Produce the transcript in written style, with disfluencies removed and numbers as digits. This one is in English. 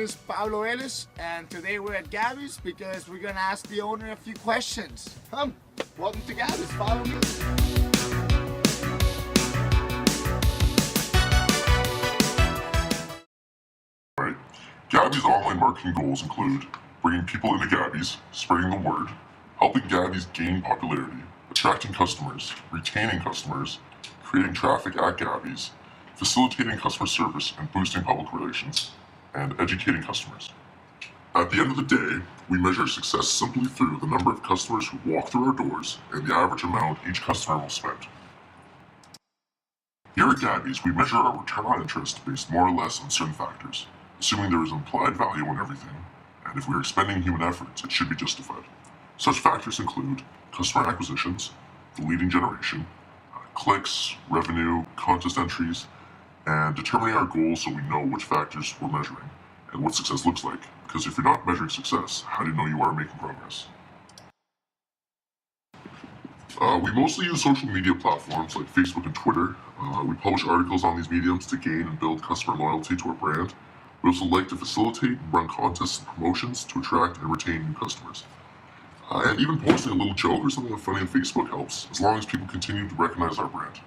is Pablo Ellis, and today we're at Gabby's because we're gonna ask the owner a few questions. Welcome to Gabby's, follow me. Right. Gabby's online marketing goals include bringing people into Gabby's, spreading the word, helping Gabby's gain popularity, attracting customers, retaining customers, creating traffic at Gabby's, facilitating customer service and boosting public relations, and educating customers. At the end of the day, we measure success simply through the number of customers who walk through our doors and the average amount each customer will spend. Here at Gabby's, we measure our return on interest based more or less on certain factors, assuming there is implied value in everything, and if we are expending human efforts, it should be justified. Such factors include customer acquisitions, the leading generation, clicks, revenue, contest entries, and determining our goals so we know which factors we're measuring and what success looks like. Because if you're not measuring success, how do you know you are making progress? We mostly use social media platforms like Facebook and Twitter. We publish articles on these mediums to gain and build customer loyalty to our brand. We also like to facilitate and run contests and promotions to attract and retain new customers. And even posting a little joke or something funny on Facebook helps, as long as people continue to recognize our brand.